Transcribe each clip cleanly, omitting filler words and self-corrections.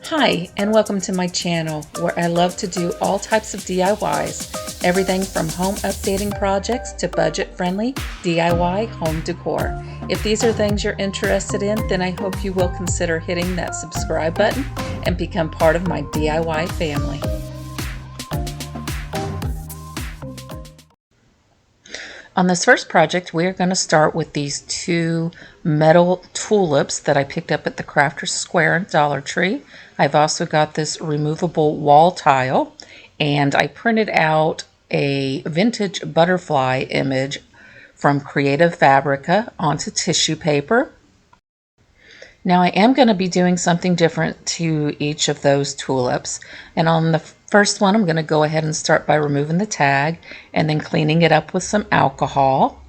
Hi, and welcome to my channel where I love to do all types of DIYs, everything from home updating projects to budget-friendly DIY home decor. If these are things you're interested in, then I hope you will consider hitting that subscribe button and become part of my DIY family. On this first project, we are going to start with these two metal tulips that I picked up at the Crafter's Square and Dollar Tree. I've also got this removable wall tile, and I printed out a vintage butterfly image from Creative Fabrica onto tissue paper. Now I am going to be doing something different to each of those tulips, and on the first one I'm going to go ahead and start by removing the tag and then cleaning it up with some alcohol.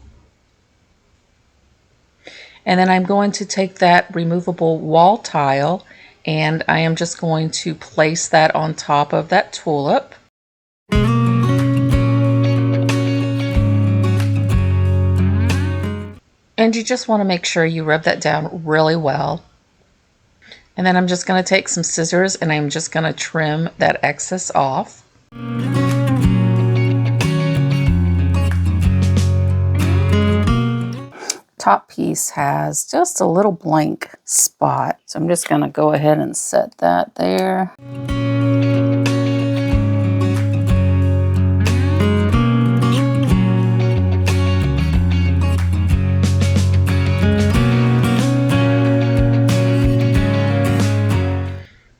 And then I'm going to take that removable wall tile and I am just going to place that on top of that tulip. And you just want to make sure you rub that down really well. And then I'm just going to take some scissors and I'm just going to trim that excess off. Top piece has just a little blank spot, so I'm just going to go ahead and set that there.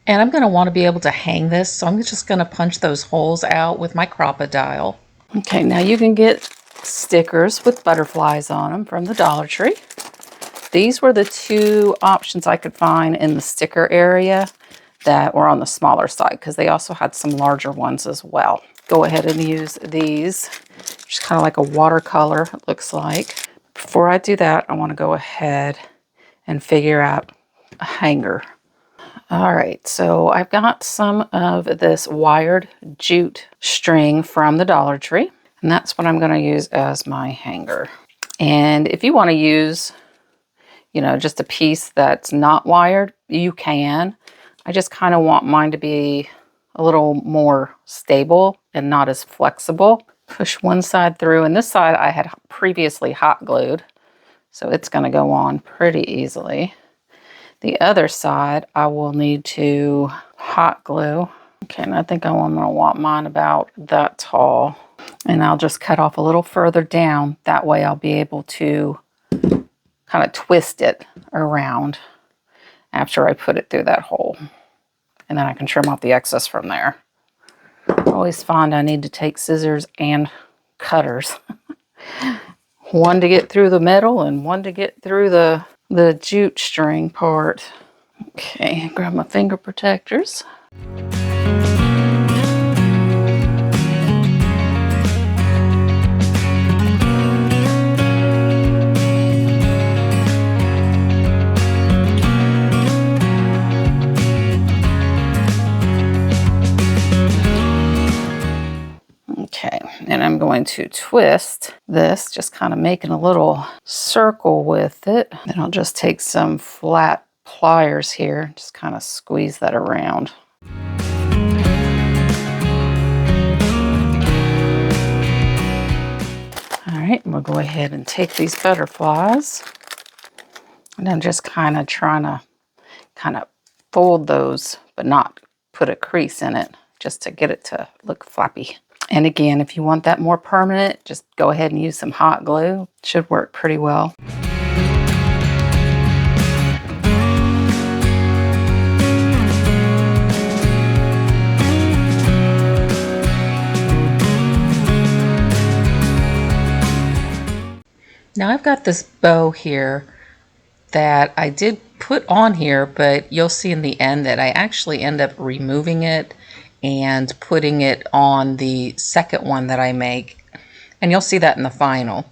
And I'm going to want to be able to hang this, so I'm just going to punch those holes out with my Crop-A-Dile. Okay, now you can get stickers with butterflies on them from the Dollar Tree. These were the two options I could find in the sticker area that were on the smaller side, because they also had some larger ones as well. Go ahead and use these, just kind of like a watercolor, it looks like. Before I do that, I want to go ahead and figure out a hanger. All right, so I've got some of this wired jute string from the Dollar Tree, and that's what I'm going to use as my hanger. And if you want to use, just a piece that's not wired, you can. I just kind of want mine to be a little more stable and not as flexible. Push one side through, and this side I had previously hot glued, so it's going to go on pretty easily. The other side, I will need to hot glue. Okay, and I think I'm going to want mine about that tall. And I'll just cut off a little further down. That way I'll be able to kind of twist it around after I put it through that hole. And then I can trim off the excess from there. I always find I need to take scissors and cutters. One to get through the metal and one to get through the jute string part. Okay, grab my finger protectors. Okay, and I'm going to twist this, just kind of making a little circle with it. Then I'll just take some flat pliers here, just kind of squeeze that around. All right, we'll go ahead and take these butterflies. And I'm just kind of trying to fold those, but not put a crease in it, just to get it to look flappy. And again, if you want that more permanent, just go ahead and use some hot glue. It should work pretty well. Now I've got this bow here that I did put on here, but you'll see in the end that I actually end up removing it and putting it on the second one that I make, and you'll see that in the final.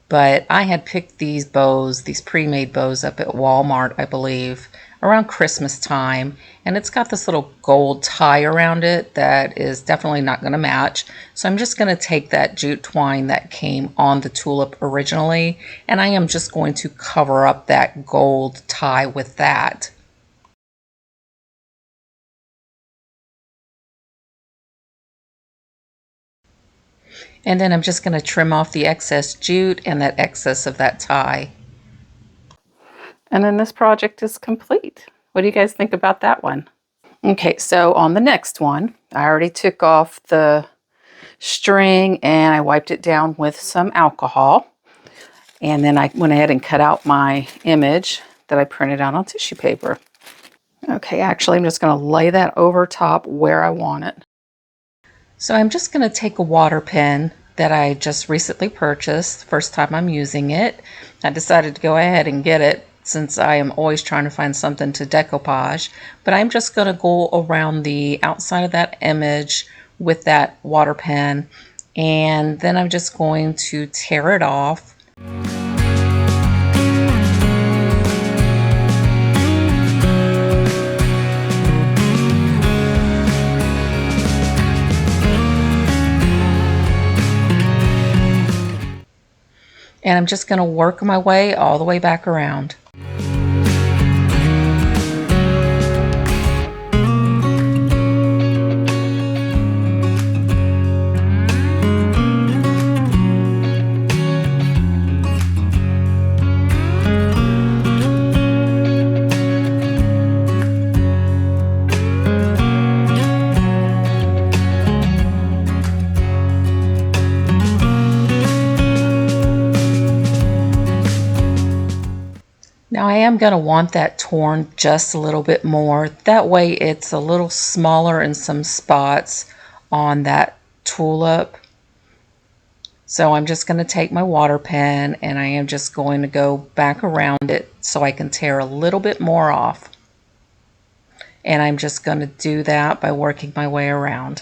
But I had picked these bows, these pre-made bows, up at Walmart, I believe, around Christmas time, and it's got this little gold tie around it that is definitely not going to match. So I'm just going to take that jute twine that came on the tulip originally, and I am just going to cover up that gold tie with that. And then I'm just going to trim off the excess jute and that excess of that tie. And then this project is complete. What do you guys think about that one? Okay, so on the next one, I already took off the string and I wiped it down with some alcohol. And then I went ahead and cut out my image that I printed out on tissue paper. Okay, actually I'm just going to lay that over top where I want it. So I'm just going to take a water pen that I just recently purchased, first time I'm using it. I decided to go ahead and get it since I am always trying to find something to decoupage. But I'm just going to go around the outside of that image with that water pen, and then I'm just going to tear it off. And I'm just going to work my way all the way back around. Now I am going to want that torn just a little bit more. That way it's a little smaller in some spots on that tulip. So I'm just going to take my water pen and I am just going to go back around it so I can tear a little bit more off. And I'm just going to do that by working my way around.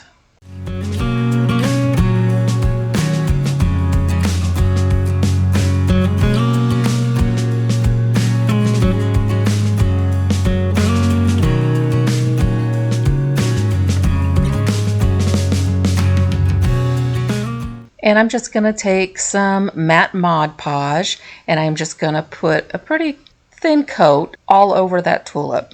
And I'm just going to take some matte Mod Podge and I'm just going to put a pretty thin coat all over that tulip.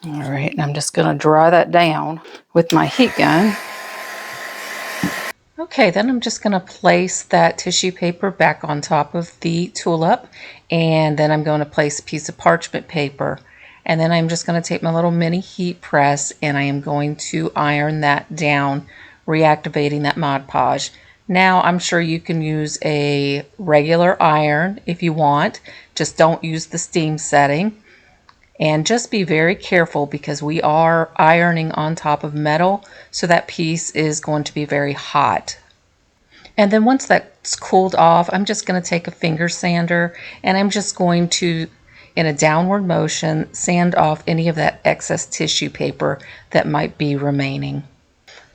All right, and I'm just going to dry that down with my heat gun. Okay, then I'm just going to place that tissue paper back on top of the tulip, and then I'm going to place a piece of parchment paper, and then I'm just going to take my little mini heat press and I am going to iron that down, reactivating that Mod Podge. Now I'm sure you can use a regular iron if you want, just don't use the steam setting. And just be very careful because we are ironing on top of metal, so that piece is going to be very hot. And then once that's cooled off, I'm just going to take a finger sander and I'm just going to, in a downward motion, sand off any of that excess tissue paper that might be remaining.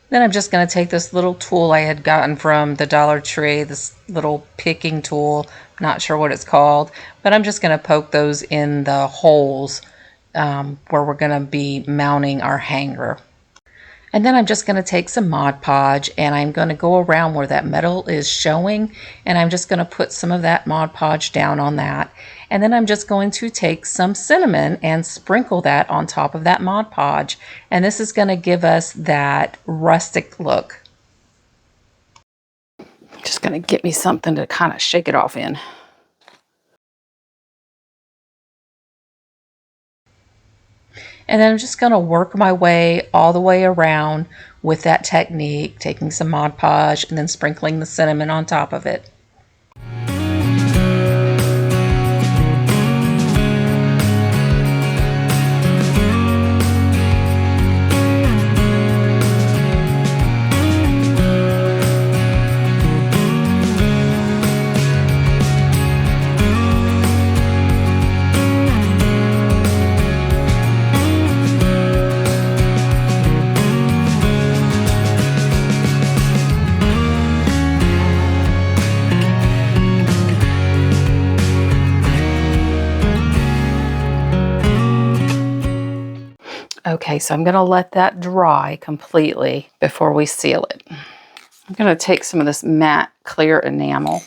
Then I'm just going to take this little tool I had gotten from the Dollar Tree, this little picking tool, not sure what it's called, but I'm just going to poke those in the holes where we're going to be mounting our hanger. And then I'm just going to take some Mod Podge and I'm going to go around where that metal is showing, and I'm just going to put some of that Mod Podge down on that. And then I'm just going to take some cinnamon and sprinkle that on top of that Mod Podge. And this is going to give us that rustic look. Just going to get me something to kind of shake it off in. And then I'm just going to work my way all the way around with that technique, taking some Mod Podge and then sprinkling the cinnamon on top of it. Okay, so I'm going to let that dry completely before we seal it. I'm going to take some of this matte clear enamel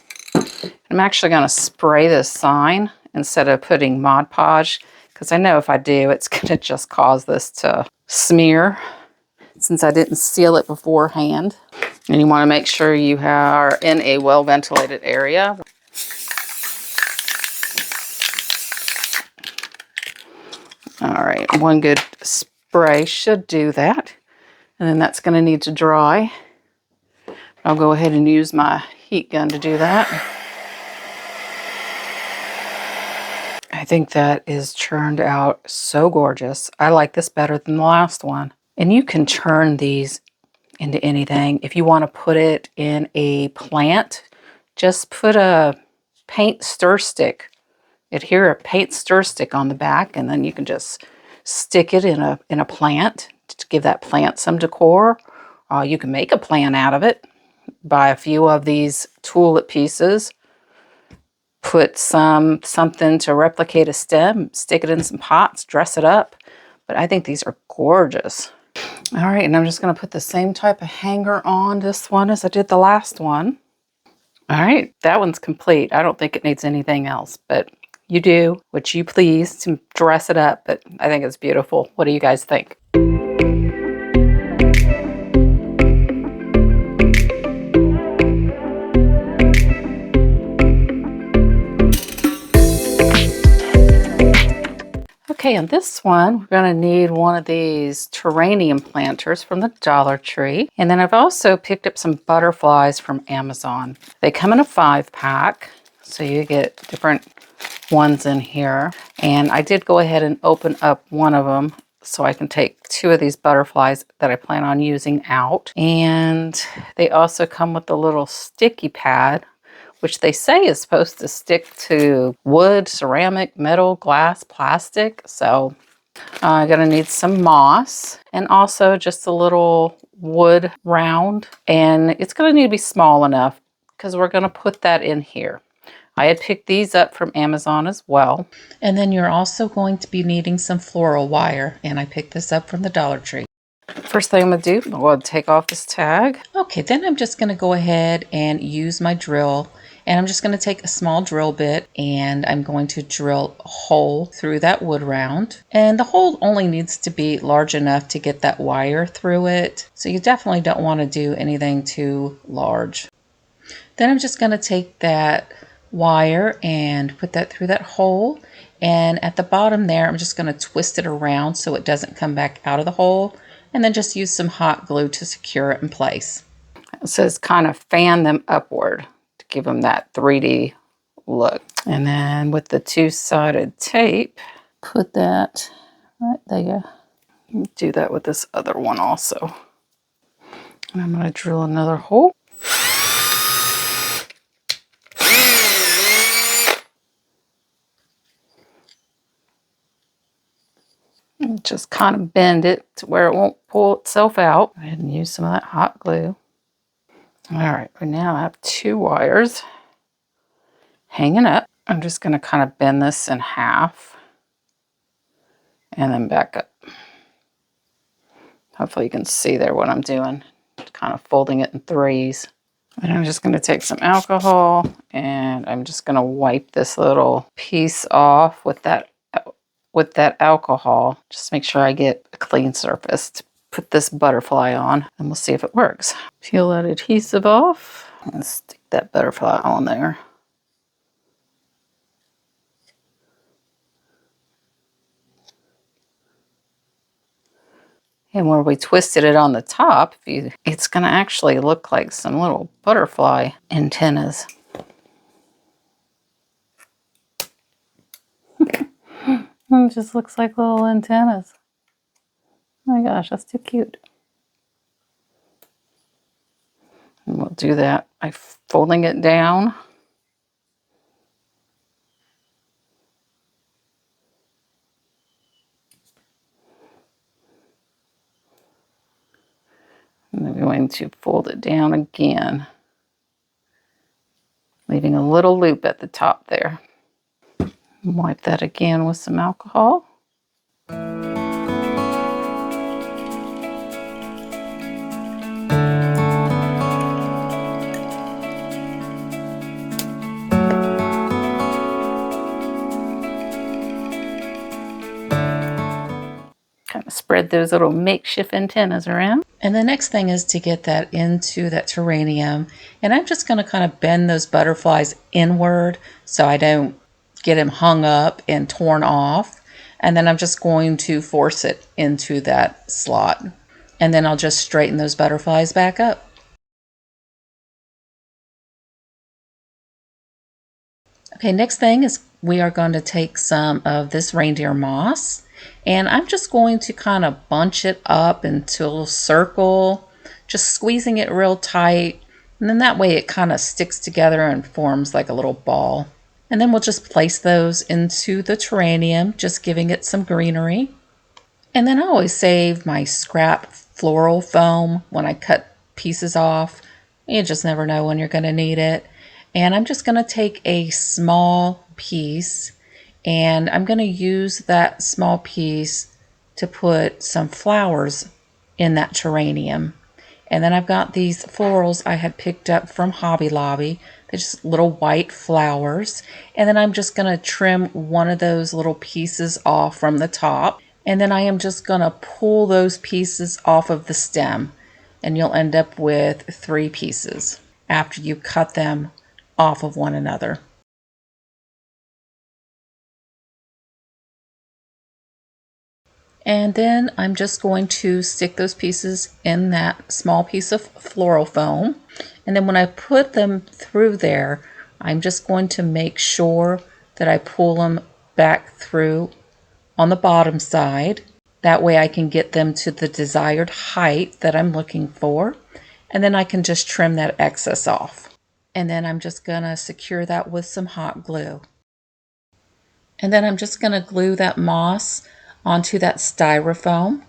I'm actually going to spray this sign instead of putting Mod Podge, because I know if I do, it's going to just cause this to smear since I didn't seal it beforehand. And you want to make sure you are in a well-ventilated area. All right, one good spray should do that. And then that's going to need to dry. I'll go ahead and use my heat gun to do that. I think that is turned out so gorgeous. I like this better than the last one. And you can turn these into anything. If you want to put it in a plant, just put a paint stir stick. Adhere a paint stir stick on the back, and then you can just stick it in a plant to give that plant some decor. You can make a plant out of it. Buy a few of these tulip pieces. Put something to replicate a stem, stick it in some pots, dress it up. But I think these are gorgeous. All right, and I'm just going to put the same type of hanger on this one as I did the last one. All right, that one's complete. I don't think it needs anything else, but you do what you please to dress it up, but I think it's beautiful. What do you guys think? Okay, on this one, we're going to need one of these terrarium planters from the Dollar Tree. And then I've also picked up some butterflies from Amazon. They come in a 5-pack, so you get different ones in here. And I did go ahead and open up one of them so I can take 2 of these butterflies that I plan on using out. And they also come with a little sticky pad, which they say is supposed to stick to wood, ceramic, metal, glass, plastic. So I'm gonna need some moss and also just a little wood round. And it's gonna need to be small enough because we're gonna put that in here. I had picked these up from Amazon as well. And then you're also going to be needing some floral wire, and I picked this up from the Dollar Tree. First thing I'm going to do, I'm going to take off this tag. Okay, then I'm just going to go ahead and use my drill, and I'm just going to take a small drill bit, and I'm going to drill a hole through that wood round. And the hole only needs to be large enough to get that wire through it, so you definitely don't want to do anything too large. Then I'm just going to take that wire and put that through that hole, and at the bottom there I'm just going to twist it around so it doesn't come back out of the hole, and then just use some hot glue to secure it in place. It says kind of fan them upward to give them that 3D look. And then with the 2-sided tape, put that right there. Do that with this other one also. And I'm going to drill another hole. Just kind of bend it to where it won't pull itself out. Go ahead and use some of that hot glue. All right, we now have 2 wires hanging up. I'm just going to kind of bend this in half and then back up. Hopefully you can see there what I'm doing. Kind of folding it in 3s. And I'm just going to take some alcohol and I'm just going to wipe this little piece off with that alcohol. Just make sure I get a clean surface to put this butterfly on, and we'll see if it works. Peel that adhesive off and stick that butterfly on there. And where we twisted it on the top, it's going to actually look like some little butterfly antennas. It just looks like little antennas. Oh my gosh, that's too cute. And we'll do that by folding it down. And I'm going to fold it down again, leaving a little loop at the top there. Wipe that again with some alcohol. put those little makeshift antennas around. And the next thing is to get that into that terrarium. And I'm just going to kind of bend those butterflies inward so I don't get them hung up and torn off. And then I'm just going to force it into that slot. And then I'll just straighten those butterflies back up. Okay, next thing is we are going to take some of this reindeer moss, and I'm just going to kind of bunch it up into a little circle, just squeezing it real tight, and then that way it kind of sticks together and forms like a little ball. And then we'll just place those into the terrarium, just giving it some greenery. And then I always save my scrap floral foam when I cut pieces off. You just never know when you're going to need it. And I'm just going to take a small piece and I'm going to use that small piece to put some flowers in that terrarium. And then I've got these florals I had picked up from Hobby Lobby. They're just little white flowers. And then I'm just going to trim one of those little pieces off from the top. And then I am just going to pull those pieces off of the stem. And you'll end up with 3 pieces after you cut them off of one another. And then I'm just going to stick those pieces in that small piece of floral foam. And then when I put them through there, I'm just going to make sure that I pull them back through on the bottom side. That way I can get them to the desired height that I'm looking for. And then I can just trim that excess off. And then I'm just going to secure that with some hot glue. And then I'm just going to glue that moss onto that styrofoam.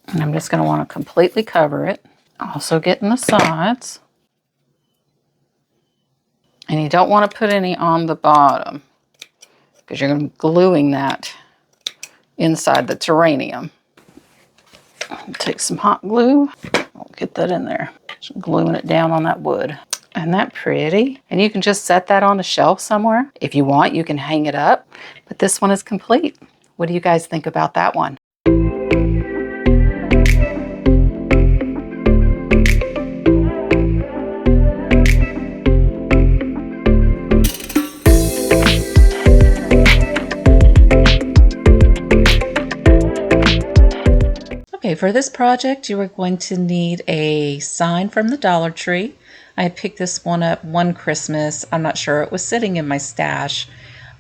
And I'm just going to want to completely cover it. Also getting the sides. And you don't want to put any on the bottom because you're going to be gluing that inside the terrarium. Take some hot glue. I'll get that in there. Just gluing it down on that wood. Isn't that pretty? And you can just set that on the shelf somewhere. If you want, you can hang it up. But this one is complete. What do you guys think about that one? Okay, for this project, you are going to need a sign from the Dollar Tree. I had picked this one up one Christmas. I'm not sure. It was sitting in my stash.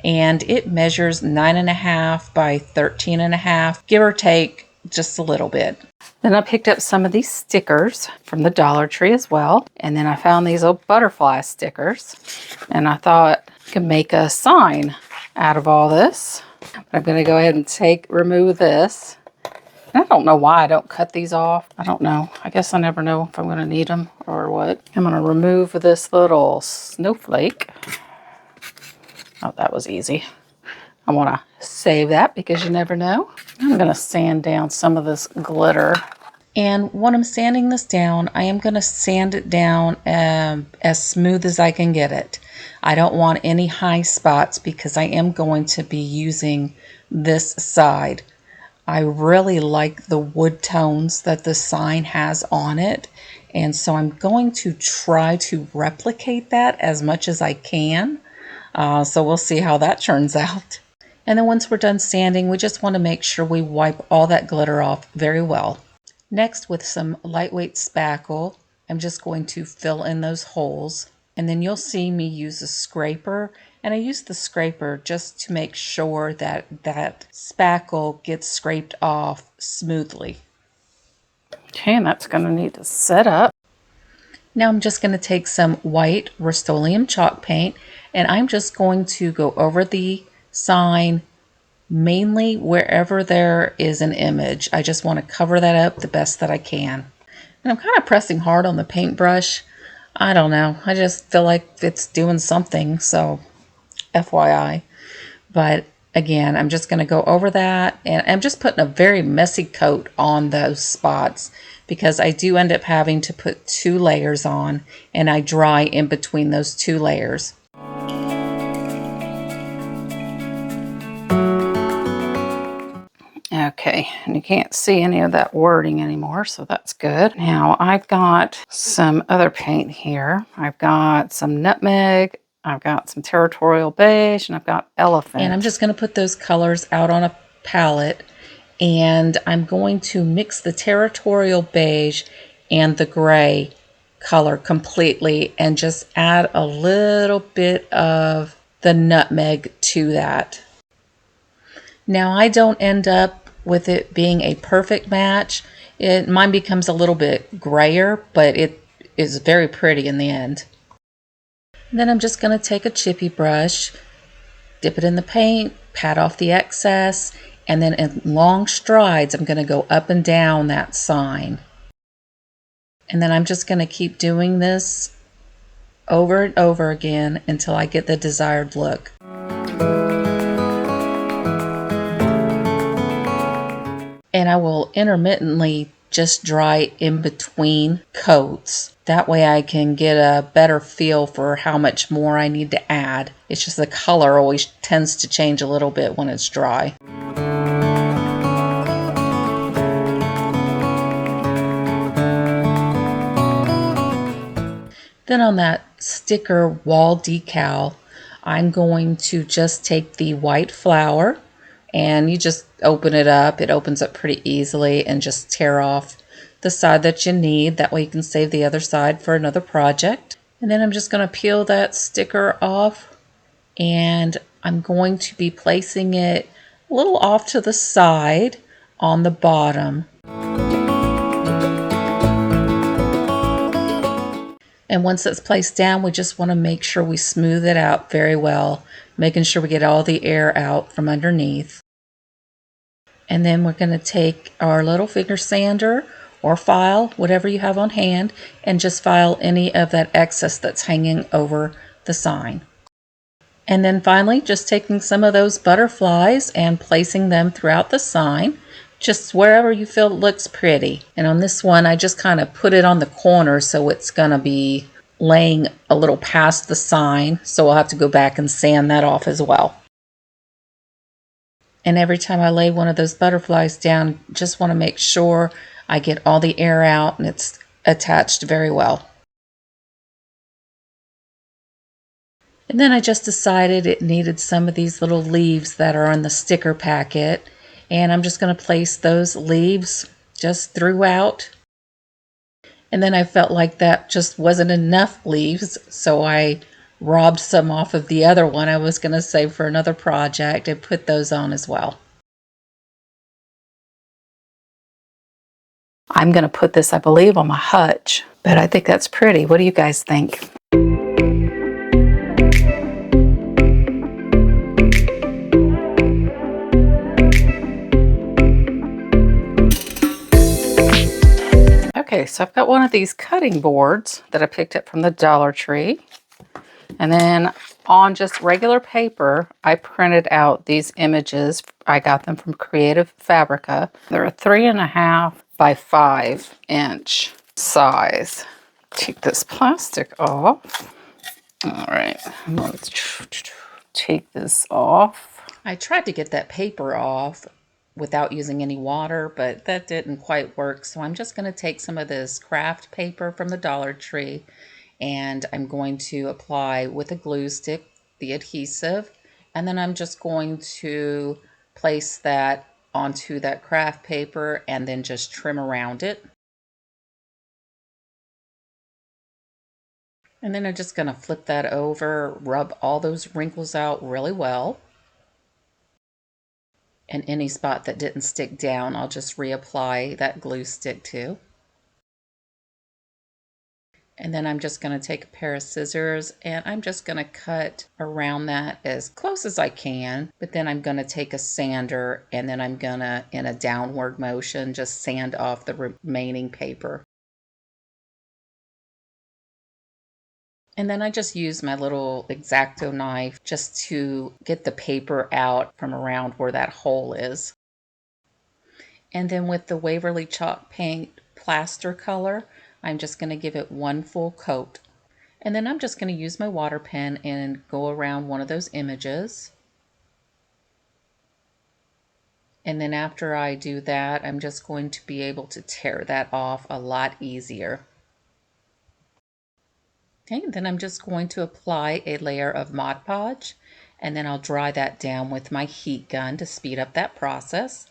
And it measures 9.5 by 13.5, give or take just a little bit. Then I picked up some of these stickers from the Dollar Tree as well. And then I found these old butterfly stickers. And I thought I could make a sign out of all this. But I'm going to go ahead and remove this. I don't know why I don't cut these off. I don't know. I guess I never know if I'm going to need them or what. I'm going to remove this little snowflake. Oh, that was easy. I want to save that because you never know. I'm going to sand down some of this glitter. And when I'm sanding this down, I am going to sand it down as smooth as I can get it. I don't want any high spots because I am going to be using this side. I really like the wood tones that the sign has on it, and so I'm going to try to replicate that as much as I can. So we'll see how that turns out. And then once we're done sanding, we just want to make sure we wipe all that glitter off very well. Next, with some lightweight spackle, I'm just going to fill in those holes. And then you'll see me use a scraper. And I use the scraper just to make sure that that spackle gets scraped off smoothly. Okay, and that's going to need to set up. Now I'm just going to take some white Rust-Oleum chalk paint, and I'm just going to go over the sign mainly wherever there is an image. I just want to cover that up the best that I can. And I'm kind of pressing hard on the paintbrush. I don't know. I just feel like it's doing something, so FYI. But again, I'm just going to go over that, and I'm just putting a very messy coat on those spots because I do end up having to put 2 layers on, and I dry in between those 2 layers. Okay, and you can't see any of that wording anymore, so that's good. Now I've got some other paint here. I've got some nutmeg, I've got some territorial beige, and I've got elephant. And I'm just going to put those colors out on a palette, and I'm going to mix the territorial beige and the gray color completely and just add a little bit of the nutmeg to that. Now I don't end up with it being a perfect match. Mine becomes a little bit grayer, but it is very pretty in the end. And then I'm just going to take a chippy brush, dip it in the paint, pat off the excess, and then in long strides I'm going to go up and down that sign. And then I'm just going to keep doing this over and over again until I get the desired look. And I will intermittently just dry in between coats. That way I can get a better feel for how much more I need to add. It's just the color always tends to change a little bit when it's dry. Then on that sticker wall decal, I'm going to just take the white flower, and you just open it up. It opens up pretty easily, and just tear off the side that you need. That way you can save the other side for another project. And then I'm just going to peel that sticker off, and I'm going to be placing it a little off to the side on the bottom. And once it's placed down, we just want to make sure we smooth it out very well, making sure we get all the air out from underneath. And then we're going to take our little finger sander or file, whatever you have on hand, and just file any of that excess that's hanging over the sign. And then finally, just taking some of those butterflies and placing them throughout the sign, just wherever you feel it looks pretty. And on this one, I just kind of put it on the corner, so it's going to be laying a little past the sign, so I'll have to go back and sand that off as well. And every time I lay one of those butterflies down, just want to make sure I get all the air out and it's attached very well. And then I just decided it needed some of these little leaves that are in the sticker packet, and I'm just going to place those leaves just throughout. And then I felt like that just wasn't enough leaves, so I robbed some off of the other one I was going to save for another project and put those on as well. I'm going to put this, I believe, on my hutch, but I think that's pretty. What do you guys think? Okay, so I've got one of these cutting boards that I picked up from the Dollar Tree. And then on just regular paper, I printed out these images. I got them from Creative Fabrica. They're a 3.5 by 5 inch size. Take this plastic off. All right, let's take this off. I tried to get that paper off without using any water, but that didn't quite work. So I'm just going to take some of this craft paper from the Dollar Tree, and I'm going to apply with a glue stick the adhesive, and then I'm just going to place that onto that craft paper and then just trim around it. And then I'm just going to flip that over, rub all those wrinkles out really well. And any spot that didn't stick down, I'll just reapply that glue stick to. And then I'm just going to take a pair of scissors and I'm just going to cut around that as close as I can. But then I'm going to take a sander and then I'm going to, in a downward motion, just sand off the remaining paper. And then I just use my little X-Acto knife just to get the paper out from around where that hole is. And then with the Waverly Chalk Paint plaster color, I'm just going to give it one full coat. And then I'm just going to use my water pen and go around one of those images. And then after I do that, I'm just going to be able to tear that off a lot easier. Okay, then I'm just going to apply a layer of Mod Podge, and then I'll dry that down with my heat gun to speed up that process.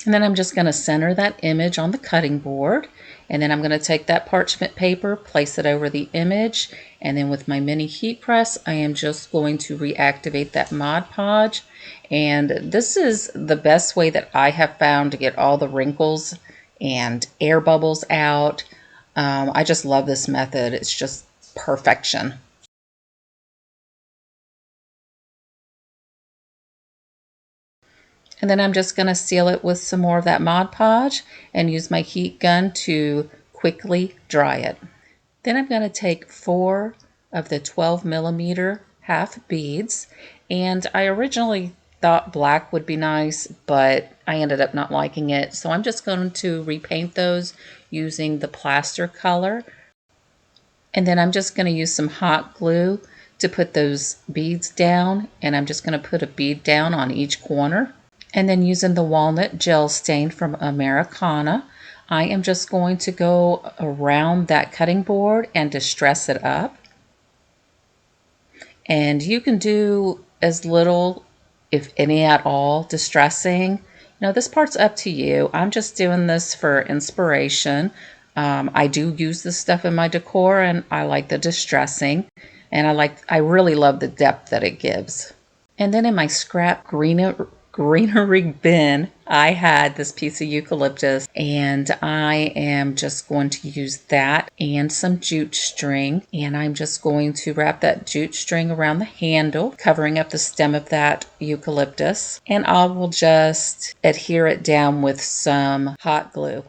And then I'm just going to center that image on the cutting board, and then I'm going to take that parchment paper, place it over the image, and then with my mini heat press, I am just going to reactivate that Mod Podge. And this is the best way that I have found to get all the wrinkles and air bubbles out. I just love this method. It's just perfection. And then I'm just going to seal it with some more of that Mod Podge and use my heat gun to quickly dry it. Then I'm going to take 4 of the 12mm half beads, and I originally thought black would be nice, but I ended up not liking it. So I'm just going to repaint those using the plaster color. And then I'm just going to use some hot glue to put those beads down, and I'm just going to put a bead down on each corner. And then using the walnut gel stain from Americana, I am just going to go around that cutting board and distress it up. And you can do as little, if any at all, distressing. This part's up to you. I'm just doing this for inspiration. I do use this stuff in my decor, and I like the distressing. And I really love the depth that it gives. And then in my scrap greenery bin, I had this piece of eucalyptus, and I am just going to use that and some jute string, and I'm just going to wrap that jute string around the handle, covering up the stem of that eucalyptus, and I will just adhere it down with some hot glue.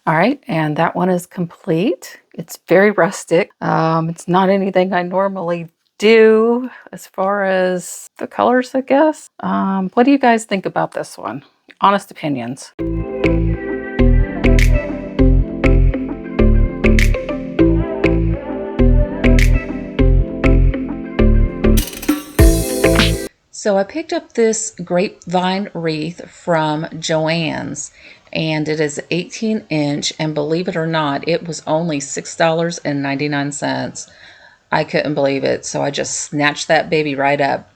All right, and that one is complete. It's very rustic. It's not anything I normally do as far as the colors, I guess. What do you guys think about this one? Honest opinions. So I picked up this grapevine wreath from Joann's, and it is 18-inch, and believe it or not, it was only $6.99. I couldn't believe it, so I just snatched that baby right up.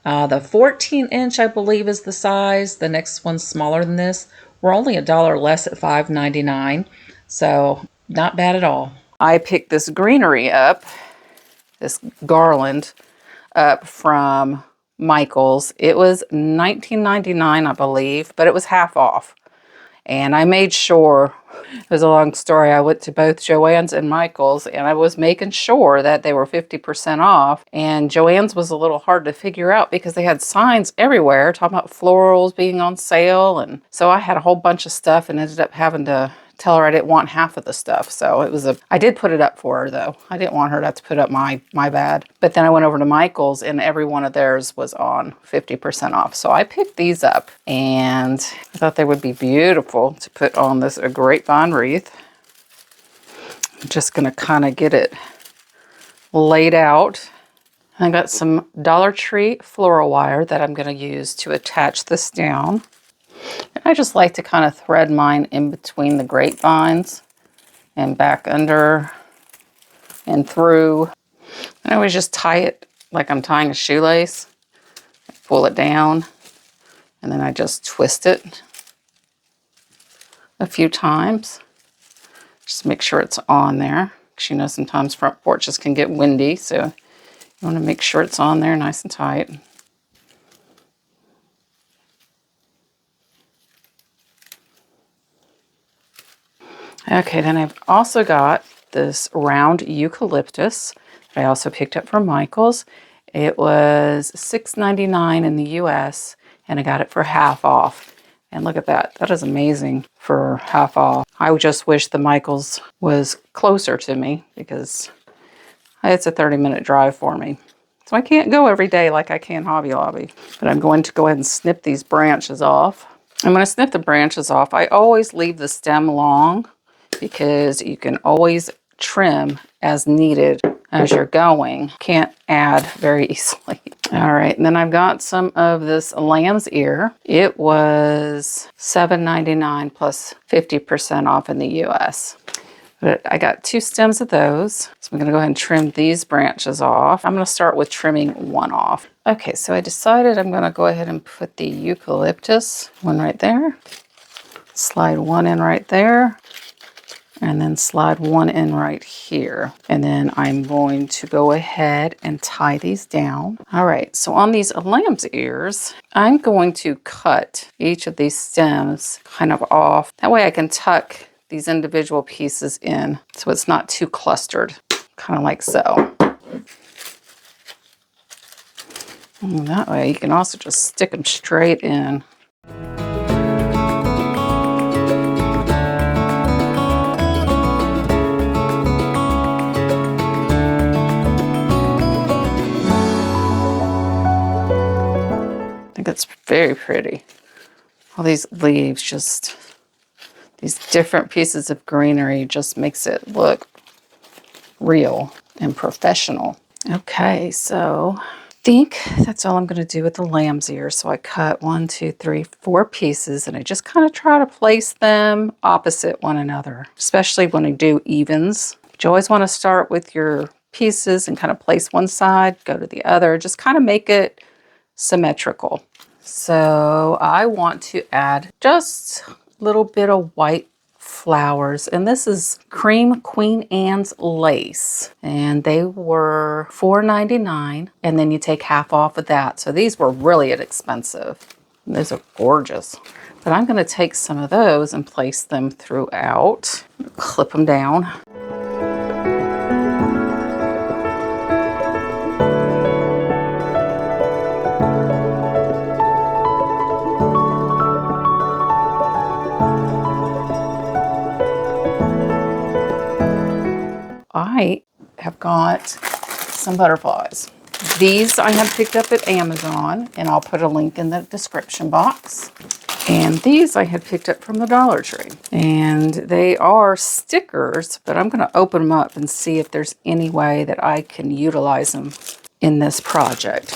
The 14-inch, I believe, is the size. The next one's smaller than this. We're only $1 less at $5.99, so not bad at all. I picked this greenery up, this garland, up from Michael's. It was $19.99, I believe, but it was half off. And I made sure, it was a long story, I went to both Joann's and Michael's, and I was making sure that they were 50% off. And Joann's was a little hard to figure out because they had signs everywhere talking about florals being on sale. And so I had a whole bunch of stuff and ended up having to tell her I didn't want half of the stuff. So I did put it up for her though. I didn't want her to have to put up my bad. But then I went over to Michael's and every one of theirs was on 50% off. So I picked these up and I thought they would be beautiful to put on this grapevine wreath. I'm just gonna kind of get it laid out. I got some Dollar Tree floral wire that I'm gonna use to attach this down. And I just like to kind of thread mine in between the grapevines and back under and through. And I always just tie it like I'm tying a shoelace. Pull it down and then I just twist it a few times. Just make sure it's on there. Because sometimes front porches can get windy, so you want to make sure it's on there nice and tight. Okay, then I've also got this round eucalyptus that I also picked up from Michael's. It was $6.99 in the US, and I got it for half off. And look at that. That is amazing for half off. I just wish the Michaels was closer to me because it's a 30-minute drive for me. So I can't go every day like I can Hobby Lobby. But I'm going to go ahead and snip these branches off. I'm going to snip the branches off. I always leave the stem long because you can always trim as needed as you're going. Can't add very easily. All right, and then I've got some of this lamb's ear. It was $7.99 plus 50% off in the US. But I got 2 stems of those. So I'm gonna go ahead and trim these branches off. I'm gonna start with trimming one off. Okay, so I decided I'm gonna go ahead and put the eucalyptus one right there. Slide one in right there. And then slide one in right here. And then I'm going to go ahead and tie these down. All right, so on these lamb's ears, I'm going to cut each of these stems kind of off. That way I can tuck these individual pieces in so it's not too clustered, kind of like so. And that way you can also just stick them straight in. I think it's very pretty. All these leaves, just these different pieces of greenery just makes it look real and professional. Okay, so I think that's all I'm going to do with the lamb's ear. So I cut 1, 2, 3, 4 pieces and I just kind of try to place them opposite one another, especially when I do evens. But you always want to start with your pieces and kind of place one side, go to the other, just kind of make it symmetrical. So I want to add just a little bit of white flowers, and this is Cream Queen Anne's lace, and they were $4.99, and then you take half off of that. So these were really inexpensive. And those are gorgeous. But I'm going to take some of those and place them throughout. Clip them down. I have got some butterflies. These I have picked up at Amazon, and I'll put a link in the description box. And these I had picked up from the Dollar Tree. And they are stickers, but I'm going to open them up and see if there's any way that I can utilize them in this project.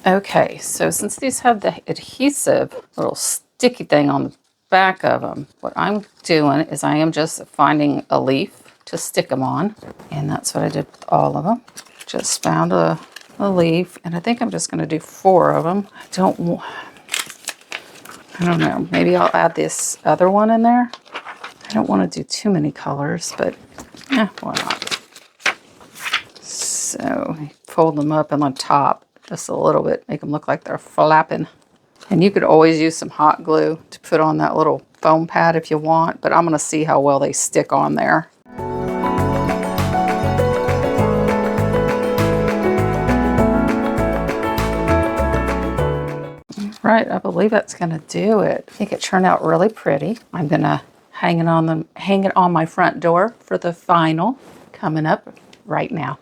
Okay, so since these have the adhesive little sticky thing on the back of them, what I'm doing is I am just finding a leaf to stick them on, and that's what I did with all of them. Just found a leaf, and I think I'm just going to do 4 of them. I don't know, maybe I'll add this other one in there. I don't want to do too many colors, but why not? So fold them up and on top just a little bit, make them look like they're flapping. And you could always use some hot glue to put on that little foam pad if you want, but I'm going to see how well they stick on there. Right, I believe that's going to do it. I think it turned out really pretty. I'm going to hang it on my front door for the final coming up right now.